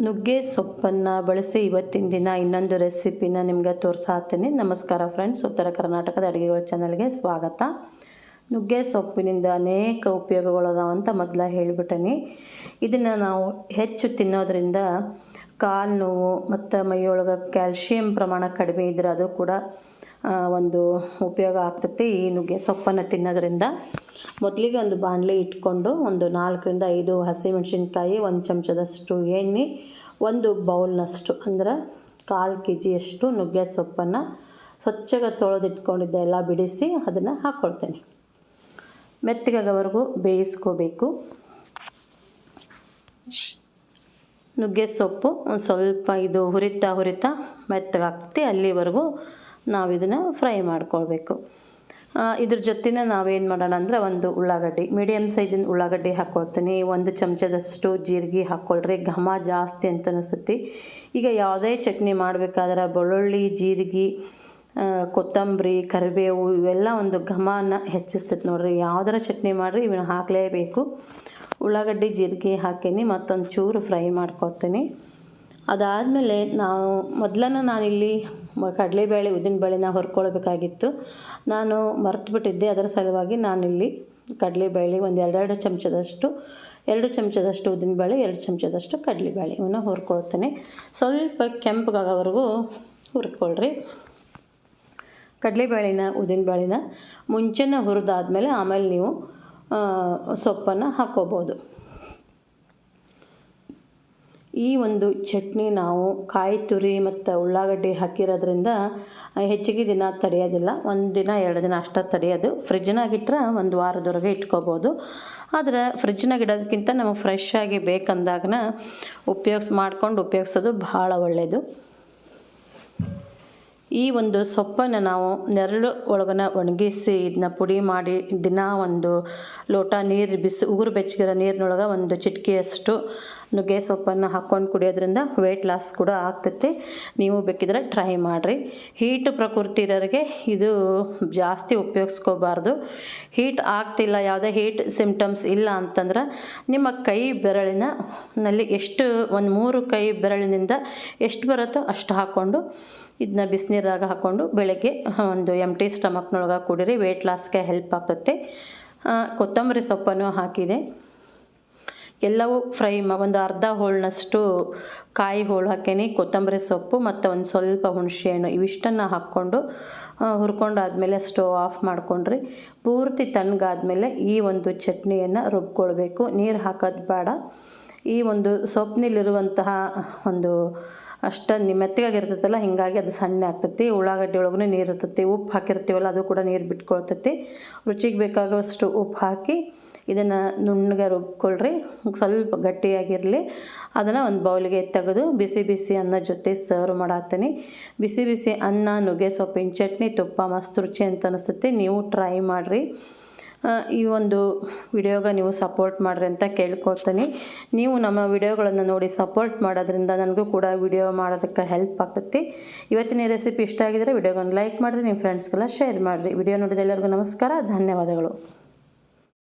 ನುಗ್ಗೆ ಸೊಪ್ಪನ್ನು ಬಳಸಿ ಇವತ್ತಿನ ದಿನ ಇನ್ನೊಂದು ರೆಸಿಪಿನ ನಿಮಗೆ ತೋರಿಸಾತೀನಿ. ನಮಸ್ಕಾರ ಫ್ರೆಂಡ್ಸ್, ಉತ್ತರ ಕರ್ನಾಟಕದ ಅಡುಗೆಗಳ ಚಾನಲ್ಗೆ ಸ್ವಾಗತ. ನುಗ್ಗೆ ಸೊಪ್ಪಿನಿಂದ ಅನೇಕ ಉಪಯೋಗಗಳದಾವ ಅಂತ ಮೊದಲ ಹೇಳಿಬಿಟ್ಟನಿ. ಇದನ್ನು ನಾವು ಹೆಚ್ಚು ತಿನ್ನೋದ್ರಿಂದ ಕಾಲು ನೋವು ಮತ್ತು ಮೈಯೊಳಗೆ ಕ್ಯಾಲ್ಶಿಯಂ ಪ್ರಮಾಣ ಕಡಿಮೆ ಇದ್ದರೆ ಅದು ಕೂಡ ಒಂದು ಉಪಯೋಗ ಆಗ್ತೈತಿ ಈ ನುಗ್ಗೆ ಸೊಪ್ಪನ್ನು ತಿನ್ನೋದ್ರಿಂದ. ಮೊದಲಿಗೆ ಒಂದು ಬಾಣಲೆ ಇಟ್ಕೊಂಡು ಒಂದು 4ರಿಂದ 5 ಹಸಿಮೆಣಸಿನ್ಕಾಯಿ, 1 ಚಮಚದಷ್ಟು ಎಣ್ಣೆ, 1 ಬೌಲ್ನಷ್ಟು ಅಂದ್ರೆ 1/4 kg ನುಗ್ಗೆ ಸೊಪ್ಪನ್ನು ಸ್ವಚ್ಛಗೆ ತೊಳೆದಿಟ್ಕೊಂಡಿದ್ದೆ ಎಲ್ಲ ಬಿಡಿಸಿ ಅದನ್ನು ಹಾಕ್ಕೊಳ್ತೇನೆ. ಮೆತ್ತಗಾಗೋವರೆಗೂ ಬೇಯಿಸ್ಕೋಬೇಕು. ನುಗ್ಗೆ ಸೊಪ್ಪು ಒಂದು ಸ್ವಲ್ಪ ಇದು ಹುರಿತಾ ಮೆತ್ತಗಾಗ್ತೈತಿ, ಅಲ್ಲಿವರೆಗೂ ನಾವು ಇದನ್ನು ಫ್ರೈ ಮಾಡ್ಕೊಳ್ಬೇಕು. ಇದ್ರ ಜೊತೆನೇ ನಾವೇನು ಮಾಡೋಣ ಅಂದರೆ ಒಂದು ಉಳ್ಳಾಗಡ್ಡಿ, ಮೀಡಿಯಮ್ ಸೈಜಿನ ಉಳ್ಳಾಗಡ್ಡಿ ಹಾಕ್ಕೊಳ್ತೀನಿ. 1 ಚಮಚದಷ್ಟು ಜೀರಿಗೆ ಹಾಕ್ಕೊಳ್ರಿ, ಘಮ ಜಾಸ್ತಿ ಅಂತ ಅನಿಸುತ್ತೆ. ಈಗ ಯಾವುದೇ ಚಟ್ನಿ ಮಾಡಬೇಕಾದ್ರೆ ಬೆಳ್ಳುಳ್ಳಿ, ಜೀರಿಗೆ, ಕೊತ್ತಂಬರಿ, ಕರಿಬೇವು ಇವೆಲ್ಲ ಒಂದು ಘಮನ ಹೆಚ್ಚಿಸ್ತೈತೆ ನೋಡಿರಿ. ಯಾವುದರ ಚಟ್ನಿ ಮಾಡಿರಿ ಇವನ್ನ ಹಾಕಲೇಬೇಕು. ಉಳ್ಳಾಗಡ್ಡಿ, ಜೀರಿಗೆ ಹಾಕೀನಿ, ಮತ್ತೊಂದು ಚೂರು ಫ್ರೈ ಮಾಡ್ಕೊಳ್ತೀನಿ. ಅದಾದಮೇಲೆ ನಾನಿಲ್ಲಿ ಕಡಲೆಬೇಳೆ, ಉದ್ದಿನಬೇಳೆನ ಹುರ್ಕೊಳ್ಬೇಕಾಗಿತ್ತು. ನಾನು ಮರೆತುಬಿಟ್ಟಿದ್ದೆ, ಅದರ ಸಲುವಾಗಿ ನಾನಿಲ್ಲಿ ಕಡಲೆಬೇಳೆ ಒಂದು 2 ಚಮಚದಷ್ಟು, 2 ಚಮಚದಷ್ಟು ಉದ್ದಿನಬೇಳೆ, 2 ಚಮಚದಷ್ಟು ಕಡಲೆಬೇಳೆ ಇವನ್ನ ಹುರ್ಕೊಳ್ತೇನೆ. ಸ್ವಲ್ಪ ಕೆಂಪಗಾಗೋವರೆಗೂ ಹುರ್ಕೊಳ್ರಿ. ಕಡಲೆಬೇಳೆನ, ಉದ್ದಿನಬೇಳೆನ ಮುಂಚೆನೇ ಹುರಿದಾದ್ಮೇಲೆ ಆಮೇಲೆ ನೀವು ಸೊಪ್ಪನ್ನು ಹಾಕ್ಕೋಬೋದು. ಈ ಒಂದು ಚಟ್ನಿ ನಾವು ಕಾಯಿ ತುರಿ ಮತ್ತು ಉಳ್ಳಾಗಡ್ಡಿ ಹಾಕಿರೋದ್ರಿಂದ ಹೆಚ್ಚಿಗೆ ದಿನ ತಡೆಯೋದಿಲ್ಲ. 1 ದಿನ 2 ದಿನ ಅಷ್ಟೇ ತಡೆಯೋದು. ಫ್ರಿಜ್ನಾಗಿಟ್ಟರೆ 1 ವಾರದವರೆಗೆ ಇಟ್ಕೋಬೋದು. ಆದರೆ ಫ್ರಿಜ್ನಾಗ ಇಡೋದಕ್ಕಿಂತ ನಮಗೆ ಫ್ರೆಶ್ ಆಗಿ ಬೇಕಂದಾಗನ ಉಪಯೋಗಿಸೋದು ಭಾಳ ಒಳ್ಳೆಯದು. ಈ ಒಂದು ಸೊಪ್ಪನ್ನು ನಾವು ನೆರಳು ಒಳಗನ ಒಣಗಿಸಿ ಇದನ್ನ ಪುಡಿ ಮಾಡಿ ದಿನ 1 ಲೋಟ ನೀರು ಉಗುರು ಬೆಚ್ಚಗಿರೋ ನೀರಿನೊಳಗೆ 1 ಚಿಟಿಕೆಯಷ್ಟು ನುಗ್ಗೆ ಸೊಪ್ಪನ್ನು ಹಾಕ್ಕೊಂಡು ಕುಡಿಯೋದ್ರಿಂದ ವೆಯ್ಟ್ ಲಾಸ್ ಕೂಡ ಆಗ್ತೈತಿ. ನೀವು ಬೇಕಿದ್ರೆ ಟ್ರೈ ಮಾಡಿರಿ. ಹೀಟ್ ಪ್ರಕೃತಿ ಇರೋರಿಗೆ ಇದು ಜಾಸ್ತಿ ಉಪಯೋಗಿಸ್ಕೋಬಾರ್ದು. ಹೀಟ್ ಆಗ್ತಿಲ್ಲ, ಯಾವುದೇ ಹೀಟ್ ಸಿಂಪ್ಟಮ್ಸ್ ಇಲ್ಲ ಅಂತಂದ್ರೆ ನಿಮ್ಮ ಕೈ ಬೆರಳಿನಲ್ಲಿ ಒಂದು 3 ಕೈ ಬೆರಳಿನಿಂದ ಎಷ್ಟು ಬರುತ್ತೋ ಅಷ್ಟು ಹಾಕ್ಕೊಂಡು ಇದನ್ನ ಬಿಸಿನೀರಾಗ ಹಾಕ್ಕೊಂಡು ಬೆಳಗ್ಗೆ ಒಂದು ಎಂಟಿ ಸ್ಟಮಕ್ನೊಳಗೆ ಕುಡೀರಿ. ವೆಯ್ಟ್ ಲಾಸ್ಗೆ ಹೆಲ್ಪ್ ಆಗ್ತೈತೆ. ಕೊತ್ತಂಬರಿ ಸೊಪ್ಪನ್ನು ಹಾಕಿದೆ. ಎಲ್ಲವೂ ಫ್ರೈ ಒಂದು ಅರ್ಧ ಹೋಳಿನಷ್ಟು ಕಾಯಿ ಹೋಳು ಹಾಕೀನಿ, ಕೊತ್ತಂಬರಿ ಸೊಪ್ಪು ಮತ್ತು ಒಂದು ಸ್ವಲ್ಪ ಹುಣಸೆಹಣ್ಣು ಇವಿಷ್ಟನ್ನು ಹಾಕ್ಕೊಂಡು ಹುರ್ಕೊಂಡಾದ್ಮೇಲೆ ಸ್ಟವ್ ಆಫ್ ಮಾಡ್ಕೊಂಡ್ರಿ. ಪೂರ್ತಿ ತಣ್ಣಗಾದ್ಮೇಲೆ ಈ ಒಂದು ಚಟ್ನಿಯನ್ನು ರುಬ್ಕೊಳ್ಬೇಕು. ನೀರು ಹಾಕೋದು ಬೇಡ. ಈ ಒಂದು ಸೊಪ್ಪಿನಲ್ಲಿರುವಂತಹ ಒಂದು ಅಷ್ಟು ಮೆತ್ತಗಾಗಿರ್ತೈತಲ್ಲ, ಹೀಗಾಗಿ ಅದು ಸಣ್ಣ ಆಗ್ತೈತಿ. ಉಳ್ಳಾಗಡ್ಡಿ ಒಳಗೂ ನೀರು ಇರ್ತೈತಿ. ಉಪ್ಪು ಹಾಕಿರ್ತೀವಲ್ಲ, ಅದು ಕೂಡ ನೀರು ಬಿಟ್ಕೊಳ್ತೈತಿ. ರುಚಿಗೆ ಬೇಕಾಗುವಷ್ಟು ಉಪ್ಪು ಹಾಕಿ ಇದನ್ನು ನುಣ್ಣಗೆ ರುಬ್ಕೊಳ್ರಿ. ಸ್ವಲ್ಪ ಗಟ್ಟಿಯಾಗಿರಲಿ. ಅದನ್ನು ಒಂದು ಬೌಲಿಗೆ ತೆಗೆದು ಬಿಸಿ ಅನ್ನ ಜೊತೆ ಸರ್ವ್ ಮಾಡಾಕ್ತೀನಿ. ಬಿಸಿ ಅನ್ನ, ನುಗ್ಗೆ ಸೊಪ್ಪಿನ ಚಟ್ನಿ, ತುಪ್ಪ ಮಸ್ತ್ ರುಚಿ ಅಂತ ಅನಿಸುತ್ತೆ. ನೀವು ಟ್ರೈ ಮಾಡಿರಿ. ಈ ಒಂದು ವಿಡಿಯೋಗೆ ನೀವು ಸಪೋರ್ಟ್ ಮಾಡಿರಿ ಅಂತ ಕೇಳ್ಕೊಳ್ತೀನಿ. ನೀವು ನಮ್ಮ ವಿಡಿಯೋಗಳನ್ನು ನೋಡಿ ಸಪೋರ್ಟ್ ಮಾಡೋದ್ರಿಂದ ನನಗೂ ಕೂಡ ವಿಡಿಯೋ ಮಾಡೋದಕ್ಕೆ ಹೆಲ್ಪ್ ಆಗ್ತೈತಿ. ಇವತ್ತಿನ ರೆಸಿಪಿ ಇಷ್ಟ ಆಗಿದರೆ ವಿಡಿಯೋಗೊಂದು ಲೈಕ್ ಮಾಡಿರಿ, ನಿಮ್ಮ ಫ್ರೆಂಡ್ಸ್ಗೆಲ್ಲ ಶೇರ್ ಮಾಡಿರಿ. ವಿಡಿಯೋ ನೋಡಿದ ಎಲ್ಲರಿಗೂ ನಮಸ್ಕಾರ, ಧನ್ಯವಾದಗಳು.